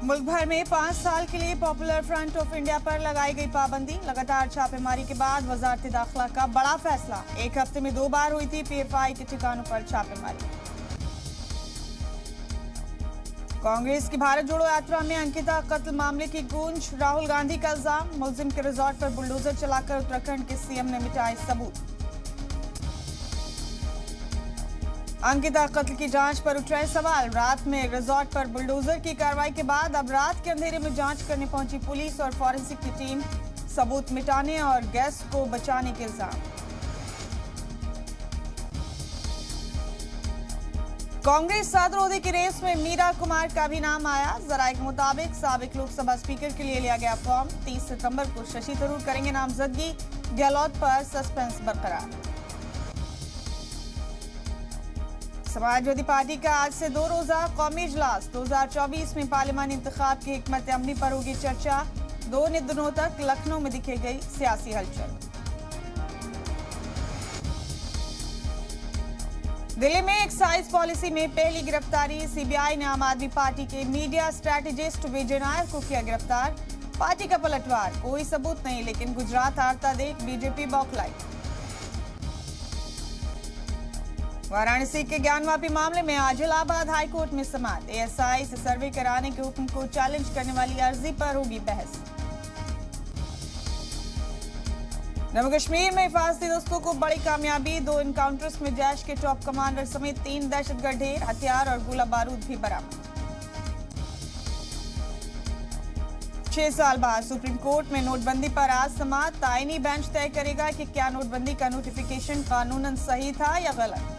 मुल्क भर में 5 साल के लिए पॉपुलर फ्रंट ऑफ इंडिया पर लगाई गई पाबंदी। लगातार छापेमारी के बाद वजारत दाखिला का बड़ा फैसला। एक हफ्ते में 2 बार हुई थी पीएफआई के ठिकानों पर छापेमारी। कांग्रेस की भारत जोड़ो यात्रा में अंकिता कत्ल मामले की गूंज। राहुल गांधी का इल्जाम, मुलजिम के रिजॉर्ट पर बुलडोजर चलाकर उत्तराखंड के सीएम ने मिटाए सबूत। अंकिता कत्ल की जांच पर उठ रहे सवाल। रात में रिजॉर्ट पर बुलडोजर की कार्रवाई के बाद अब रात के अंधेरे में जांच करने पहुंची पुलिस और फॉरेंसिक की टीम। सबूत मिटाने और गैस को बचाने के इल्जाम। कांग्रेस सदरोदे की रेस में मीरा कुमार का भी नाम आया। जराये के मुताबिक साबिक लोकसभा स्पीकर के लिए लिया गया फॉर्म। 30 सितंबर को शशि थरूर करेंगे नामजदगी। गहलोत पर सस्पेंस बरकरार। समाजवादी पार्टी का आज से 2 रोजा कौमी इजलास। 2024 में पार्लियामानी इंतखाब की हिकमत अमली पर होगी चर्चा। 2 दिनों तक लखनऊ में दिखेगी सियासी हलचल। दिल्ली में एक्साइज पॉलिसी में पहली गिरफ्तारी। सीबीआई ने आम आदमी पार्टी के मीडिया स्ट्रैटेजिस्ट विजय नायर को किया गिरफ्तार। पार्टी का पलटवार, कोई सबूत नहीं, लेकिन गुजरात हारता देख बीजेपी बौखलाई। वाराणसी के ज्ञानवापी मामले में आज इलाहाबाद हाईकोर्ट में समाअत। एएसआई से सर्वे कराने के हुक्म को चैलेंज करने वाली अर्जी पर होगी बहस। जम्मू कश्मीर में हिफाजती दस्तों को बड़ी कामयाबी। 2 एनकाउंटर्स में जैश के टॉप कमांडर समेत 3 दहशतगर्द ढेर। हथियार और गोला बारूद भी बरामद। 6 साल बाद सुप्रीम कोर्ट में नोटबंदी पर आज समाअत। आईनी बेंच तय करेगा कि क्या नोटबंदी का नोटिफिकेशन कानूनन सही था या गलत।